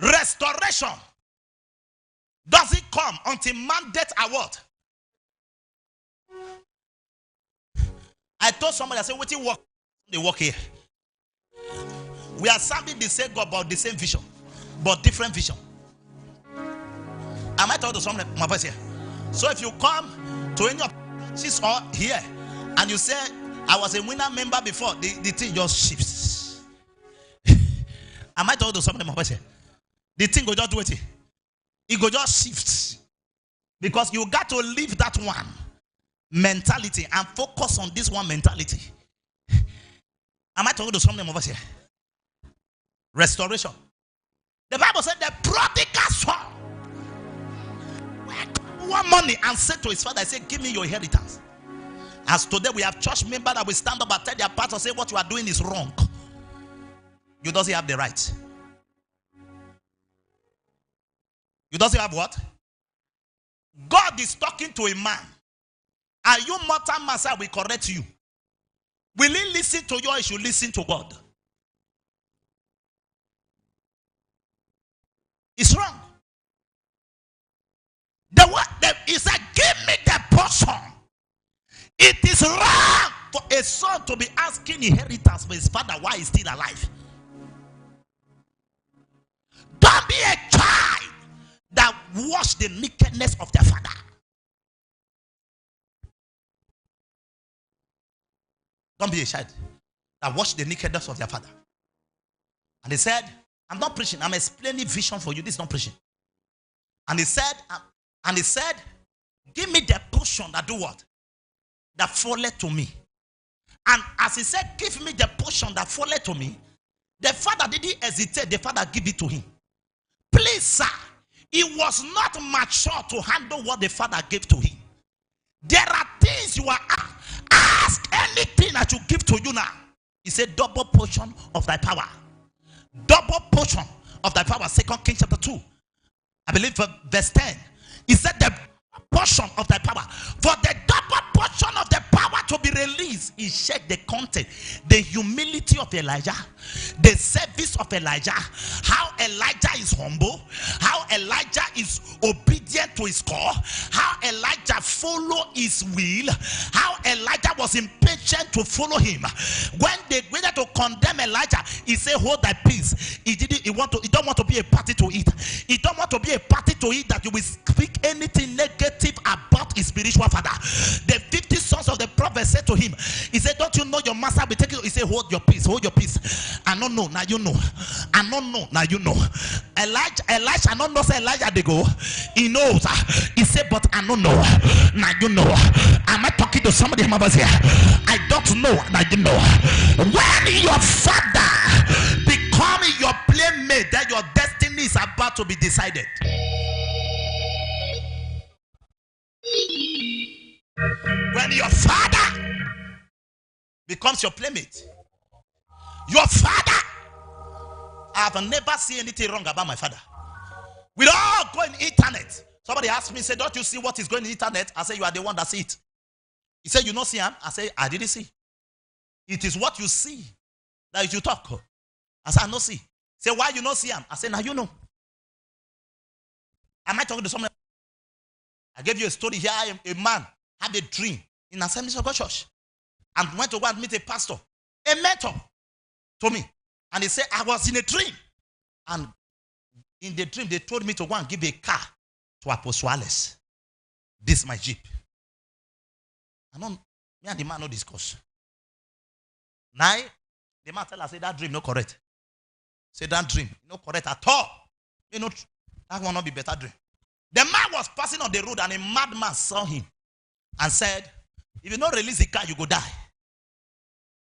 Restoration doesn't come until man death are what? I told somebody, I said, what you work? They work here. We are serving the same God, but the same vision, but different vision. Am I talking to someone? My voice here. So if you come to any of she's all here and you say, I was a winner member before, the thing just shifts. Am I talking to somebody? My voice here. The thing go just do it. It go just shift. Because you got to leave that one mentality and focus on this one mentality. Am I talking to somebody over here? Restoration. The Bible said the prodigal son won money and said to his father, I said, give me your inheritance. As today we have church members that will stand up and tell their pastor, say what you are doing is wrong. You doesn't have the right. You doesn't have what? God is talking to a man. And you mortal master will correct you. Will he listen to you or he should listen to God? It's wrong. He said, give me the portion. It is wrong for a son to be asking inheritance for his father while he's still alive. Don't be a child that watch the nakedness of their father. Don't be a child that watch the nakedness of their father. And he said, I'm not preaching, I'm explaining vision for you. This is not preaching. And he said, give me the portion that do what? That falleth to me. And as he said, give me the portion that falleth to me, the father didn't hesitate. The father give it to him. Please, sir, he was not mature to handle what the father gave to him. There are things you are ask anything that you give to you now. He said, double portion of thy power. Double portion of thy power. 2 Kings chapter 2. I believe verse 10. He said the portion of thy power. For the double portion of the power to be released, he checked the content, the humility of Elijah, the service of Elijah, how Elijah is humble, how Elijah is obedient to his call, how Elijah follow his will, how Elijah was impatient to follow him. When they went to condemn Elijah, he said, hold thy peace. He don't want to be a party to it. He don't want to be a party to it that you will speak anything negative about his spiritual father. The 50 sons of the prophet said to him, he said, don't you know your master will take you? He said, hold your peace, hold your peace. I don't know, now you know. I don't know, now you know. Elijah, I don't know, say Elijah they go. He knows. He said, but I don't know, now you know. Am I talking to somebody here? I don't know, now you know. When your father become your playmate, that your destiny is about to be decided. When your father becomes your playmate, your father, I have never seen anything wrong about my father. We all go in internet. Somebody asked me, say, don't you see what is going in internet? I say, you are the one that see it. He said, you don't see him? I say, I didn't see. It is what you see that you talk. I said, I don't see. Say, why you don't see him? I said, now you know. Am I talking to someone? I gave you a story here. A man had a dream in Assemblies of God Church and went to go and meet a pastor, a mentor, to me. And he said, I was in a dream. And in the dream, they told me to go and give a car to Apostle Alice. This is my Jeep. Me and the man no discuss. Now, the man tell us, say that dream no correct. Say that dream no correct at all. You know, that will not be better dream. The man was passing on the road and a madman saw him and said, if you don't release the car, you go die.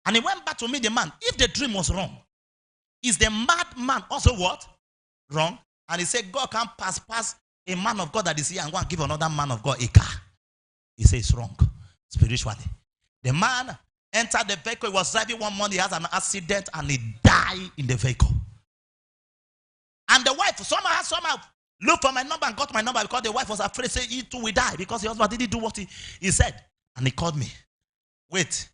And he went back to meet the man. If the dream was wrong, is the madman also what? Wrong? And he said, God can't pass a man of God that is here and go and give another man of God a car. He says it's wrong spiritually. The man entered the vehicle. He was driving one morning. He has an accident and he died in the vehicle. And the wife, somehow looked for my number and got my number because the wife was afraid, say he too will die because the husband didn't do what he said. And he called me. Wait,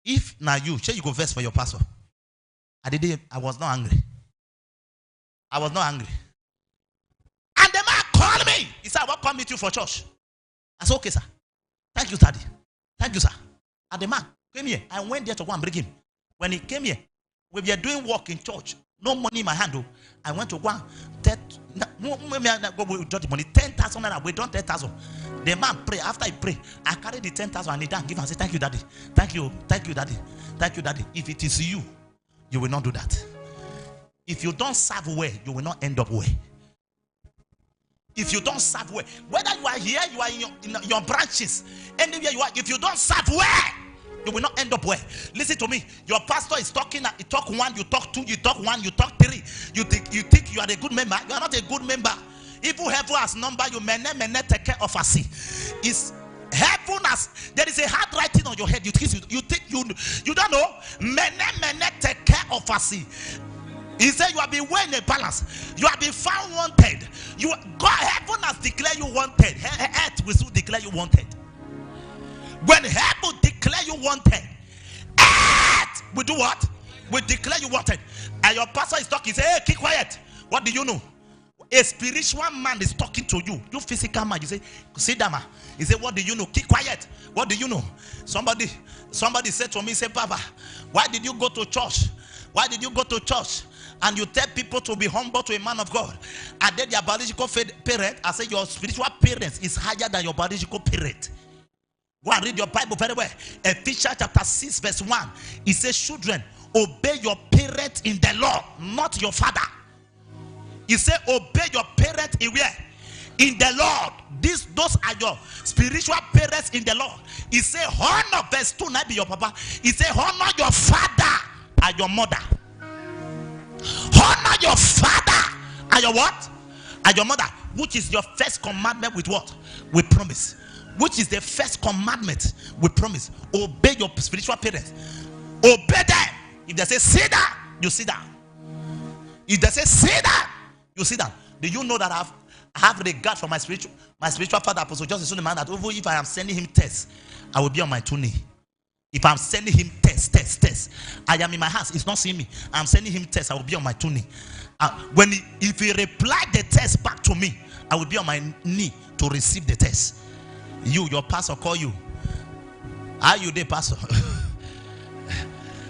if now you go verse for your pastor. I was not angry. I was not angry. And the man called me. He said, I will come meet you for church. I said, okay, sir. Thank you, Daddy. Thank you, sir. And the man came here. I went there to go and bring him. When he came here, we were doing work in church. No money in my hand. I went to go and we got the money. 10,000. We done 10,000. The man pray. After he pray, I carried the 10,000 and he done give and say, thank you, Daddy. Thank you, Daddy. Thank you, Daddy. If it is you, you will not do that. If you don't serve well, you will not end up well. If you don't serve well, whether you are here, you are in your branches, anywhere you are, if you don't serve well, you will not end up well. Listen to me. Your pastor is talking. You talk one, you talk two, you talk one, you talk three. You think you are a good member. You are not a good member. If heaven has number, you may take care of us. Is heaven has, there is a handwriting on your head. You think you don't know. Mene take care of us. He said you have been weighed in a balance. You have been found wanted. God, heaven has declared you wanted. Earth will soon declare you wanted. When heaven declare you wanted, earth will do what? Will declare you wanted. And your pastor is talking. He say, hey, keep quiet. What do you know? A spiritual man is talking to you. You physical man. You say, sit down. He said, what do you know? Keep quiet. What do you know? Somebody said to me, say, Papa, why did you go to church? Why did you go to church? And you tell people to be humble to a man of God. And then your biological parent, I say your spiritual parents is higher than your biological parent. Go and read your Bible very well. Ephesians chapter 6 verse 1. It says, children, obey your parents in the Lord, not your father. He said, obey your parents in where? In the Lord. Those are your spiritual parents in the Lord. He said, honor, verse 2, not be your papa. He said, honor your father and your mother. Honor your father and your what? And your mother. Which is your first commandment with what? With promise. Which is the first commandment with promise. Obey your spiritual parents. Obey them. If they say sit down, you sit down. If they say sit down, you sit down. Do you know that I have regard for my spiritual father, Apostle Joseph Suleiman, that even if I am sending him tests, I will be on my 2 knees. If I'm sending him tests, I am in my house. He's not seeing me. I'm sending him tests. I will be on my 2 knees. If he reply the test back to me, I will be on my knee to receive the test. Your pastor call you. Are you there, pastor?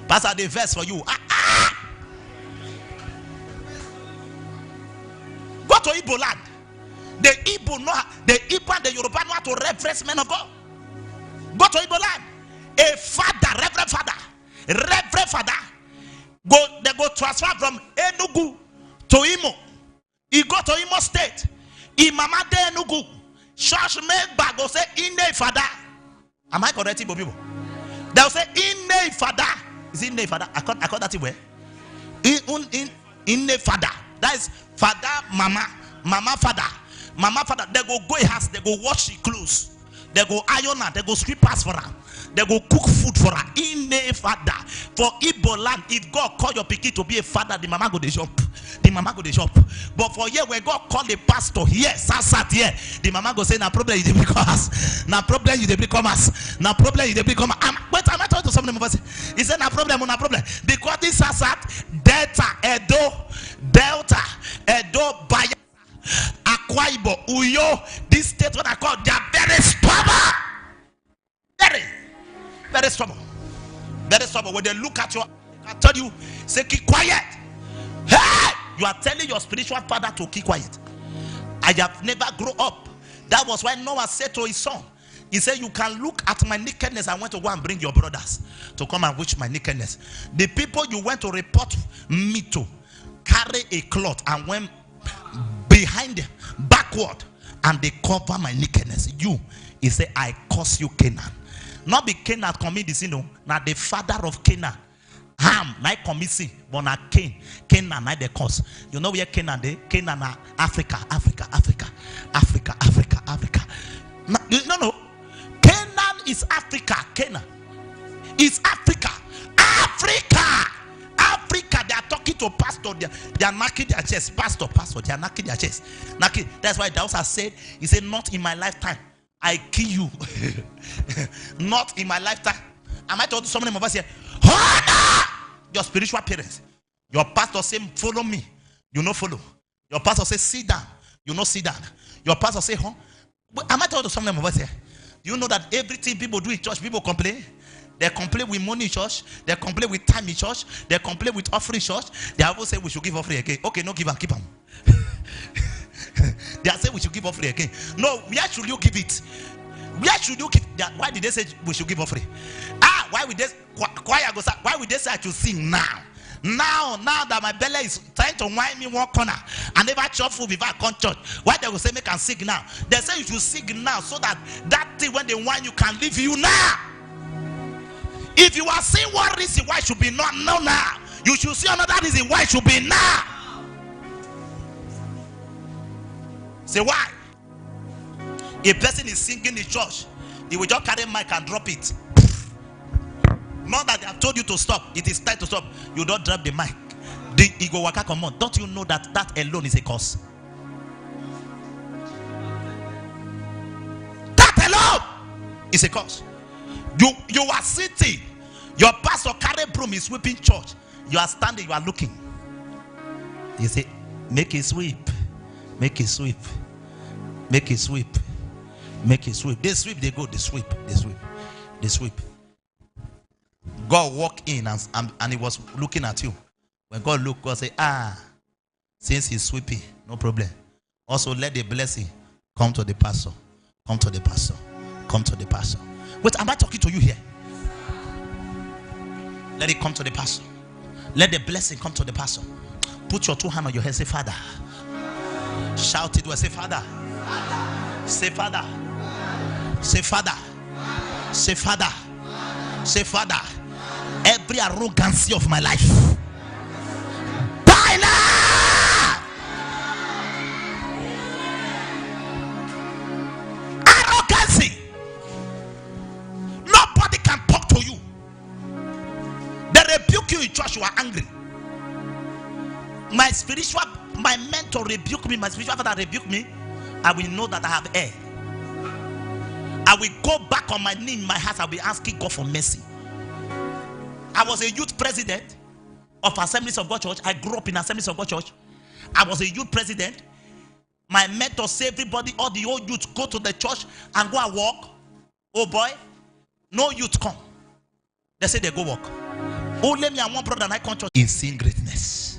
Pastor, the verse for you. Go to Igbo land. The Igbo and the Yoruba know how to reference men of God. Go to Igbo land. A father, reverend father, they go transfer from Enugu to Imo. He go to Imo State. Imama de Enugu. Church member go say Ine father. Am I correct, people? They'll say Ine father. Is it Ine father? I call that where? Ine father. That is father, mama father. They go in house. They go wash the clothes. They go iron her. They go sweep pass for her. They go cook food for her. In a father. For Igbo land, if God call your pikin to be a father, the mama go to shop. The mama go to shop. But for here, when God call the pastor here, sat here, the mama go say, "Na problem you dey become us. Na problem you dey become us. Na problem you dey become." Wait, am I talking to somebody? He said, "Na problem, na problem." Because this sat Delta, Edo, Bayelsa, Akwa Ibom, Uyo, this state what I call, they are very stubborn. Very stubborn. Very stubborn. When they look at you, I tell you, say keep quiet. Hey! You are telling your spiritual father to keep quiet. I have never grown up. That was why Noah said to his son, he said, you can look at my nakedness. I want to go and bring your brothers to come and watch my nakedness. The people you went to report me to carry a cloth and went behind them, backward, and they cover my nakedness. You, he said, I curse you, Canaan. Not be Canaan commit the sin, no. Now the father of Canaan, Ham, not commit sin, but now Canaan, not the cause. You know where Canaan is? Canaan, Africa. No. Canaan is Africa. Canaan is Africa. Africa, they are talking to pastor. They are knocking their chest. Pastor, they are knocking their chest. That's why Dausa said, he said, not in my lifetime. I kill you. Not in my lifetime. Am I told somebody of us here? Honor your spiritual parents. Your pastor say, follow me. You no follow. Your pastor say sit down. You no sit down. Your pastor say, huh? Am I talking to someone about here? Do you know that everything people do in church, people complain? They complain with money in church. They complain with time in church. They complain with offering in church. They always say we should give offering again. Okay, no give and keep them. They are saying we should give offering again. No, where should you give it? Where should you give? Why did they say we should give offering? Why would they choir go? Why would they say I should sing now? Now that my belly is trying to wind me one corner, I never chop food before I come church. Why they will say make and sing now? They say you should sing now so that thing when they wind you can leave you now. If you are saying one reason why it should be not now, you should see another reason why it should be now. Say why? A person is singing in church, he will just carry mic and drop it. Not that they have told you to stop. It is time to stop. You don't drop the mic. The ego waka come on. Don't you know that alone is a curse? That alone is a curse. You are sitting. Your pastor carry broom is sweeping church. You are standing. You are looking. You say, make it sweep. Make it sweep. Make it sweep. Make it sweep. They sweep. They go. They sweep. They sweep. They sweep. God walk in and he was looking at you. When God look, God say, since he's sweeping, no problem. Also let the blessing come to the pastor. Come to the pastor. Come to the pastor. Wait, am I talking to you here? Let it come to the pastor. Let the blessing come to the pastor. Put your two hands on your head. Say, Father. Shout it. Say, Father. Say, Father. Say, Father. Say, Father. Say, Father. Every arrogancy of my life, die now. Arrogancy. Nobody can talk to you. They rebuke you in church. You are angry. My mentor rebuke me. My spiritual father rebuke me. I will know that I have erred. I will go back on my knee in my heart. I will be asking God for mercy. I was a youth president of Assemblies of God Church. I grew up in Assemblies of God Church. I was a youth president. My mentor said everybody, all the old youth, go to the church and go and walk. Oh boy, no youth come. They say they go walk. Only me and one brother and I come church in sin greatness.